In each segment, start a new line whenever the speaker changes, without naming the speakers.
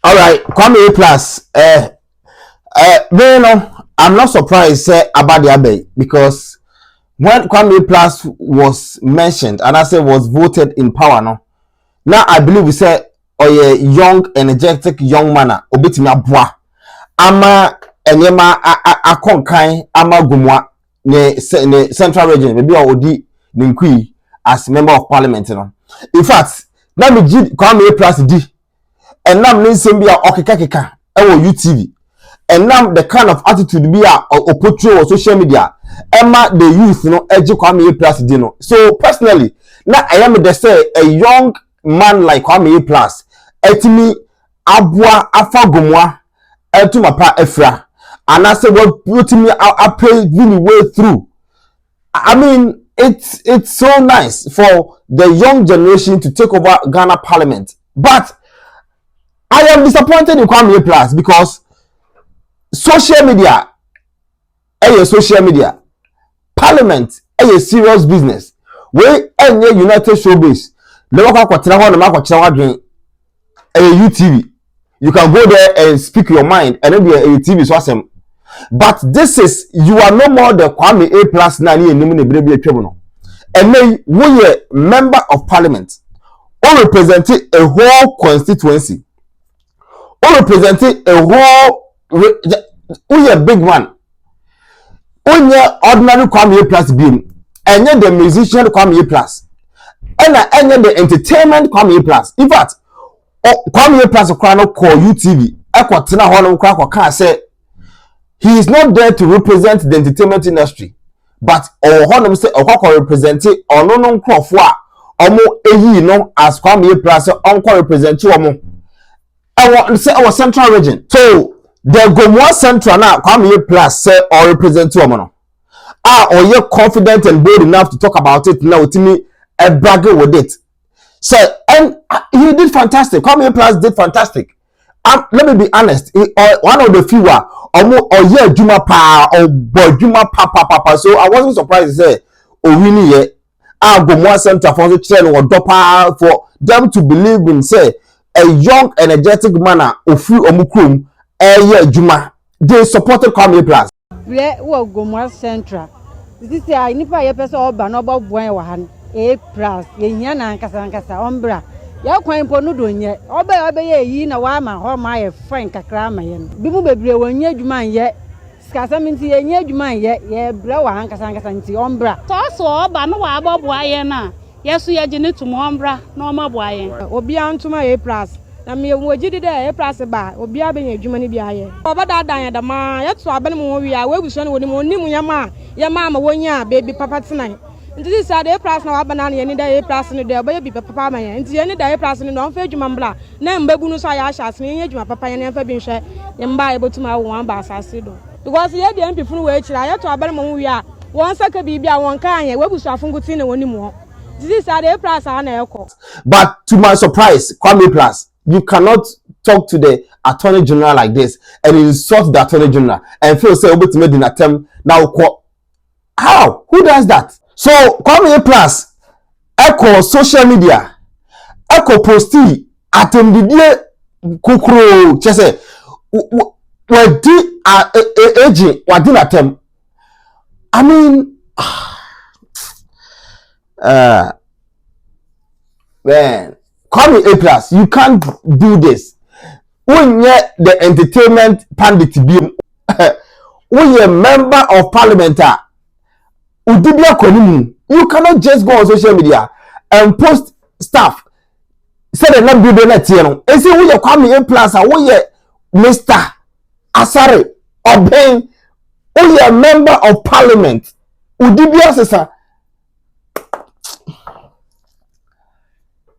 All right, Kwame A-Plus. I'm not surprised about the Abbey because when Kwame A-Plus was mentioned and I said was voted in power, no. Now I believe we say, oh yeah, young, energetic young man, obetimi abua. Ama enyema akonkan ama Gomoa ne Central Region. Maybe I odi ninkui as member of parliament, you know. In fact, now me Kwame A-Plus di. And now nsem bia okeka ewo UTV. And now the kind of attitude bia portray on social media emma the youth eji Kwame A-Plus di no. So personally, now I am the say a young man like Kwame A-Plus etimi abua afa Gomoa etu mapa efra and I say what me I pray really way through. I mean it's so nice for the young generation to take over Ghana parliament, but I am disappointed in Kwame A-Plus because social media, parliament, serious business. We any United Showbase. UTV. You can go there and speak your mind, and then be a UTV so awesome. But this is you are no more the Kwame A-Plus nani and and then we are member of parliament, or representing a whole constituency. Or representing a whole we a big one. Only ordinary Kwame A-Plus being and yet the musician Kwame A-Plus and the entertainment Kwame A-Plus. In fact, Kwame A-Plus call UTV. Ekwatina hono kwa say he is not there to represent the entertainment industry, but hono say okwa represent ono no nkrofo a omo eyi no as Kwame A-Plus onko represent omo our Central Region. So the Gomoa Central now Kwame A-Plus say or represent omo or you're confident and bold enough to talk about it now to me and brag with it. So and he did fantastic. Kwame A-Plus did fantastic. Let me be honest. One of the few or yeah Juma pa or boy Juma pa. So I wasn't surprised to say winning yet. Gomoa Central for the channel or dopa for them to believe in say a young energetic manner of free omukrum yeah Juma. They supported Kwame A-Plus.
We wo Gomoa Central. This is a nipa ye person oba no ba buan wa han A-Plus ye hia na nkasa ombra ya kwan po no do nye oba ye yi na wa ma ho ma ye fine kakra ma ye bi mu bebre wonye adwuma ye skasa minti ye nya adwuma ye bra wa han nkasa nti ombra
so oba no wa aboboa ye na yeso ye gine tumo ombra na o maboa ye
obi antuma A-Plus na me wogidi de A-Plus ba obi abenya adwuma ni bia ye oba dadan ya dama ye to abane mo wi a webuso no woni mo nim ya ma wonya baby papa tenan nti say A-Plus na wa bana na ye ni da A-Plus no de oba ye bi papa ma ye nti ye ni da A-Plus no no fa adwuma mbla na mbagu no so ya ahase ye adwuma papa ye na fa bi nhwe ye mba ye botuma wo wan ba asase do because ye de MP funu we kira ye to abane mo wi a won saka bibia won kan ye webuso afunguti na woni mo nti say A-Plus na ekọ.
But to my surprise, Kwame A-Plus, you cannot talk to the Attorney General like this and insult the Attorney General and feel say obey to make an attempt now. How? Who does that? So Kwame A-Plus, echo social media, echo posti atendidie kukuru chese wadi agent wadi attempt. I mean, man, Kwame A-Plus, you can't do this. When you're the entertainment pandit be when you're a member of parliament, you cannot just go on social media and post stuff. Say the not be the and say we are Kwame A-Plus, we are Mr. Asare Obeng, we are a member of parliament. Udibia sesa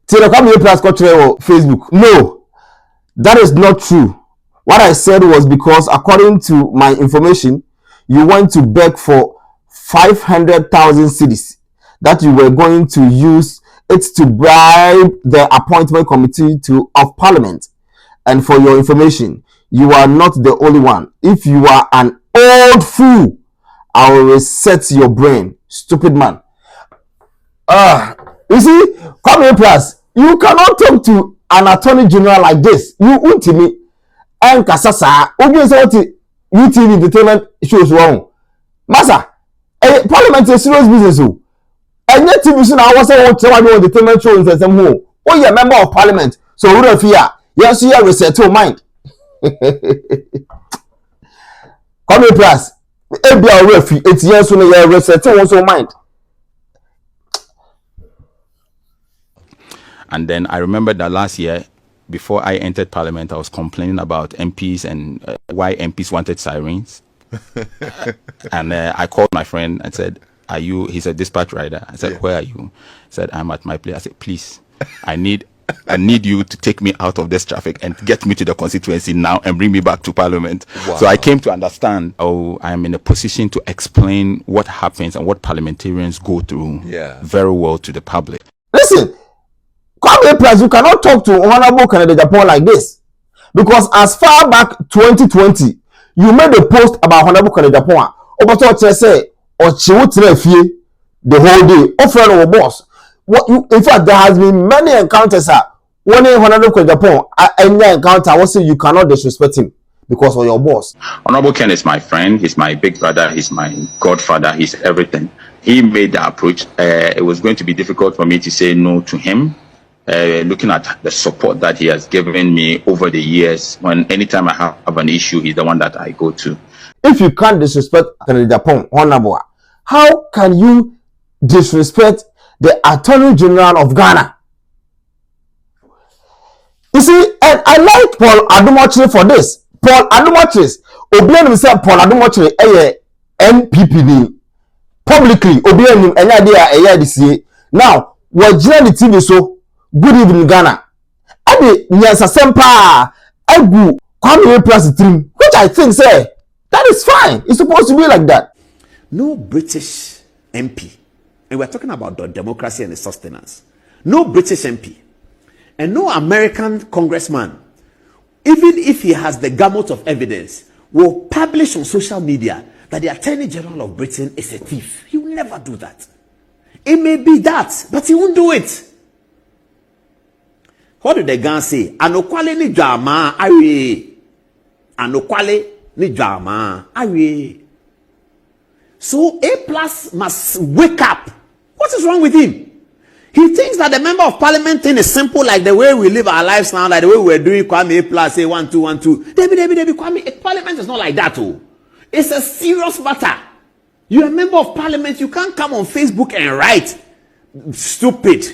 Tell Kwame A-Plus on Facebook. No, that is not true. What I said was because according to my information, you went to beg for 500,000 cedis that you were going to use it to bribe the appointment committee of parliament. And for your information, you are not the only one. If you are an old fool, I will reset your brain, stupid man. You see, Kwame A-Plus, you cannot talk to an attorney general like this, you ultimately and Kasasa, obviously UTV entertainment shows wrong. Massa, a parliament is serious business. And yet, TV soon I was saying what entertainment shows and some more. Oh, you're a member of parliament, so we don't fear. Yes, you have reset to mind. Kwame A-Plus, ABL referee, 8 years soon you reset to also mind.
And then I remember that last year, before I entered parliament, I was complaining about MPs and why MPs wanted sirens. And I called my friend and said, "Are you?" He's a dispatch rider. I said, "Where are you?" He said, "I'm at my place." I said, "Please, I need you to take me out of this traffic and get me to the constituency now and bring me back to parliament." Wow. So I came to understand, I'm in a position to explain what happens and what parliamentarians go through very well to the public.
Listen, Kwame A-Plus, you cannot talk to Honorable Canada Japan like this. Because as far back 2020, you made a post about Honorable Canada Japan. Say, or the whole day, offering our boss. In fact, there has been many encounters. One Honorable Canada Japan, any encounter, I will say you cannot disrespect him because of your boss.
Honorable Ken is my friend, he's my big brother, he's my godfather, he's everything. He made the approach. It was going to be difficult for me to say no to him. Looking at the support that he has given me over the years, anytime I have an issue, he's the one that I go to.
If you can't disrespect Canada Japan, Honorable, how can you disrespect the Attorney General of Ghana? You see, and I like Paul Adom-Okyere for this. Paul Adom-Okyere, Obian himself, Paul Adom-Okyere, NPP publicly, Obian him, any idea, this year. Now, we're the TV so. Good evening, Ghana. Adi nyasa sempa egu Kwame A-Plus team, which I think say that is fine. It's supposed to be like that.
No British MP, and we're talking about the democracy and the sustenance. No British MP, and no American congressman, even if he has the gamut of evidence, will publish on social media that the Attorney General of Britain is a thief. He will never do that. It may be that, but he won't do it. What did the gun say? Anokwale ni Johnmahama awe. Anokwale ni Johnmahama awe. So A-Plus must wake up. What is wrong with him? He thinks that the member of parliament thing is simple, like the way we live our lives now, like the way we're doing Kwame A-Plus, say 1 2 1 2. Debbie, Kwame, parliament is not like that. Oh, it's a serious matter. You're a member of parliament. You can't come on Facebook and write stupid.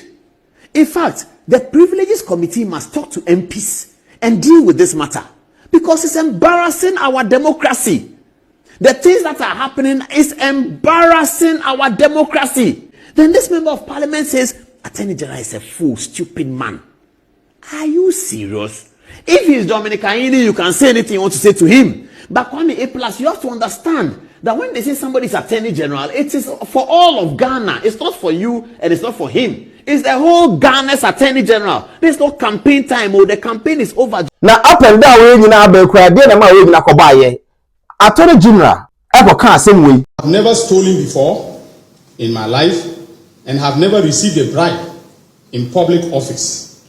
In fact, the Privileges Committee must talk to MPs and deal with this matter because it's embarrassing our democracy. The things that are happening is embarrassing our democracy. Then this member of parliament says, Attorney General is a fool, stupid man. Are you serious? If he's Dominican, you can say anything you want to say to him. But Kwame A-Plus, you have to understand that when they say somebody is Attorney General, it is for all of Ghana. It's not for you and it's not for him. It's the whole Ghana's Attorney General. There's no campaign time. The campaign is over.
Now up and down way na be kwa dey na ma we na kobaye. Attorney General e can same way.
I've never stolen before in my life and have never received a bribe in public office.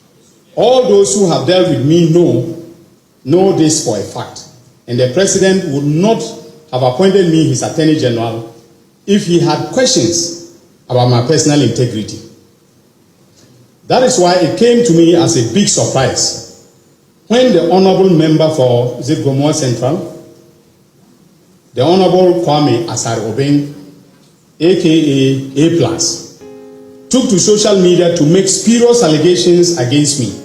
All those who have dealt with me know this for a fact. And the president would not have appointed me his Attorney General if he had questions about my personal integrity. That is why it came to me as a big surprise when the honorable member for Gomoa Central, the Honorable Kwame A-Plus, aka A-Plus, took to social media to make spurious allegations against me,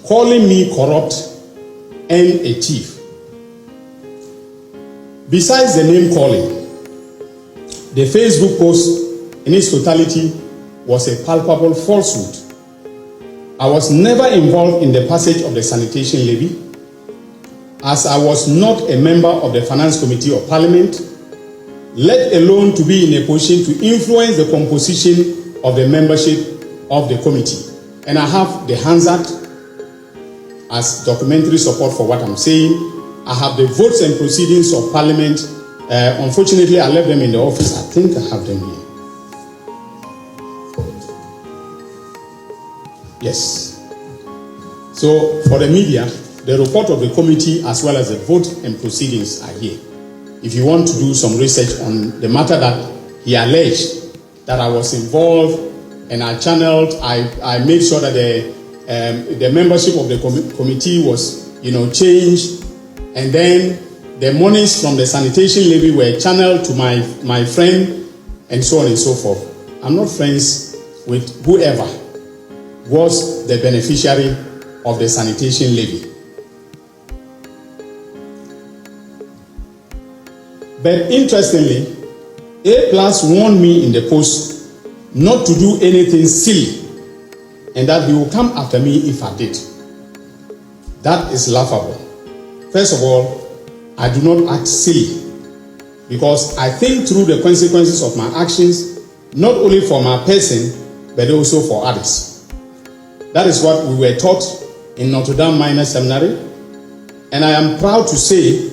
calling me corrupt and a thief. Besides the name calling, the Facebook post in its totality was a palpable falsehood. I was never involved in the passage of the sanitation levy, as I was not a member of the Finance Committee of Parliament, let alone to be in a position to influence the composition of the membership of the committee. And I have the Hansard as documentary support for what I'm saying. I have the votes and proceedings of Parliament. Unfortunately, I left them in the office. I think I have them here. Yes. So for the media, the report of the committee as well as the vote and proceedings are here. If you want to do some research on the matter that he alleged that I was involved and I channeled, I made sure that the membership of the committee was, changed, and then the monies from the sanitation levy were channeled to my friend, and so on and so forth. I'm not friends with whoever was the beneficiary of the sanitation levy. But interestingly, A-Plus warned me in the post not to do anything silly and that he will come after me if I did. That is laughable. First of all, I do not act silly because I think through the consequences of my actions, not only for my person, but also for others. That is what we were taught in Notre Dame Minor Seminary, and I am proud to say,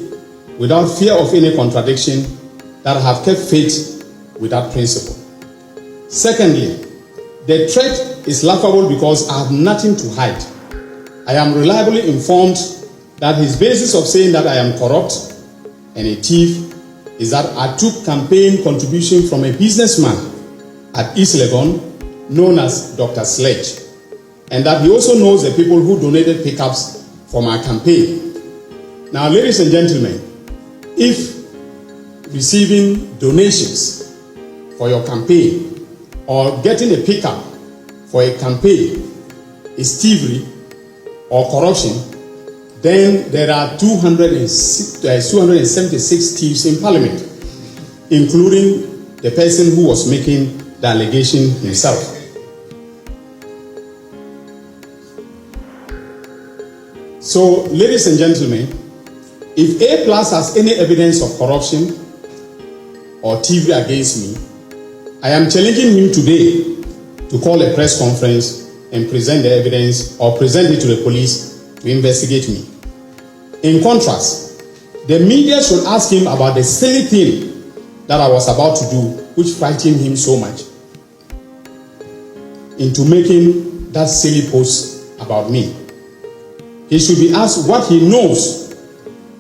without fear of any contradiction, that I have kept faith with that principle. Secondly, the threat is laughable because I have nothing to hide. I am reliably informed that his basis of saying that I am corrupt and a thief is that I took campaign contribution from a businessman at East Legon known as Dr. Sledge, and that he also knows the people who donated pickups for my campaign. Now, ladies and gentlemen, if receiving donations for your campaign or getting a pickup for a campaign is thievery or corruption, then there are 276 thieves in Parliament, including the person who was making the allegation himself. So, ladies and gentlemen, if A-Plus has any evidence of corruption or thievery against me, I am challenging him today to call a press conference and present the evidence or present it to the police to investigate me. In contrast, the media should ask him about the silly thing that I was about to do, which frightened him so much into making that silly post about me. He should be asked what he knows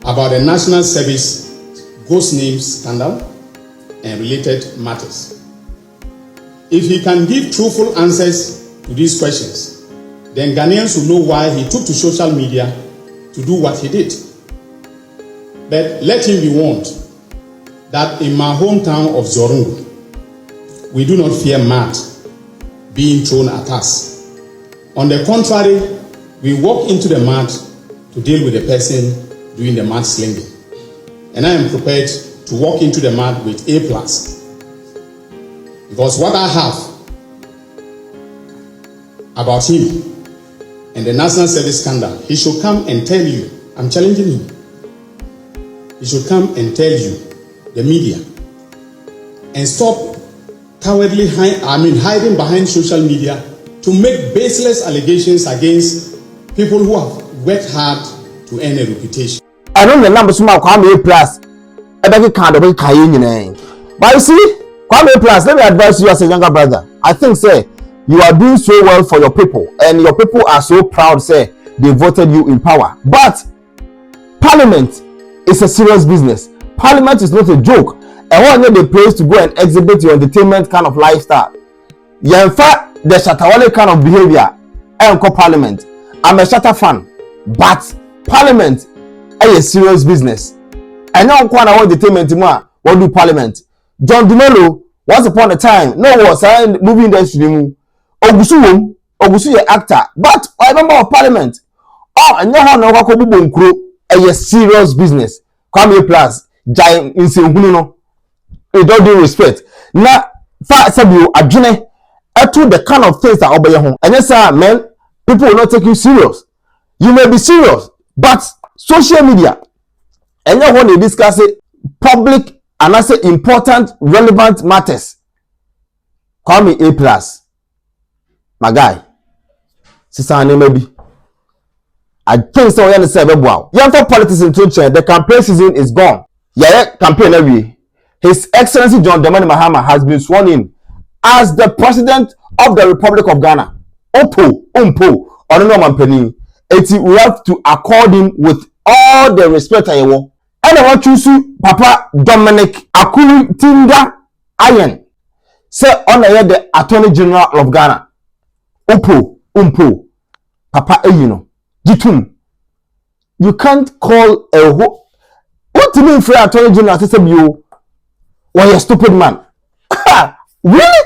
about the National Service ghost names scandal and related matters. If he can give truthful answers to these questions, then Ghanaians will know why he took to social media to do what he did. But let him be warned that in my hometown of Zorungu, we do not fear mud being thrown at us. On the contrary, we walk into the mud to deal with the person doing the mud slinging. And I am prepared to walk into the mud with A-Plus. Because what I have about him and the National Service scandal, he should come and tell you. I'm challenging him. He should come and tell you, the media, and stop cowardly hiding behind social media to make baseless allegations against people who have worked hard to earn a reputation.
I know the numbers from Kwame A-Plus. I beg you can't be kind. But you see, Kwame A-Plus, let me advise you as a younger brother. I think, say, you are doing so well for your people, and your people are so proud, say, they voted you in power. But Parliament is a serious business. Parliament is not a joke. And one of the place to go and exhibit your entertainment kind of lifestyle. In fact, the Shatawale kind of behavior, I am called Parliament. I'm a Shatta fan, but Parliament is a serious business. I know one of entertainment what do Parliament. John Dumelo, once upon a time, no was a movie industry. Ogusu actor, but I remember of Parliament. Oh, and no one know a serious business. Kwame A-Plus, giant in Singuno. With all due respect. Now, far said you adjune to the kind of things that obey your home. And yes, sir, man, people will not take you serious. You may be serious, but social media and you want to discuss it public and I say important, relevant matters. Kwame A-Plus, my guy. Sister maybe. I think so. You understand? Wow. Young for politics in Tunche, the campaign season is gone. Yeah, campaign every. His Excellency Johnmahama has been sworn in as the President of the Republic of Ghana. Umpo, Onono Mampeni. we have to accord him with all the respect I want. And I want to choose Papa Dominic Akuru Tinda Ayen. Say on the Attorney General of Ghana. Umpo. Papa Eyino. Jitum. You can't call a what do you mean for Attorney General to say you or a stupid man? Really?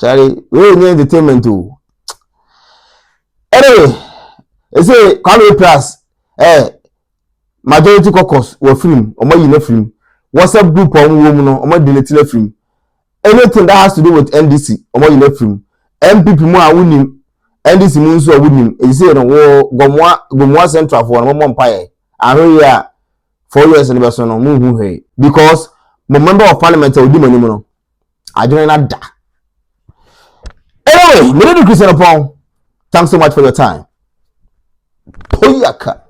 Charlie, we need entertainment too. Anyway, they say Kwame A-Plus, majority caucus were film, or more film. WhatsApp group on woman, or more delete film. Anything that has to do with NDC, or more film. MPP more winning, NDC means or winning. They say no Gomoa Central for one umpire. I hear ya 4 years and person on move because my member of parliament will do money. I don't know that. Anyway, Christian upon. Thanks so much for your time. Poyaka.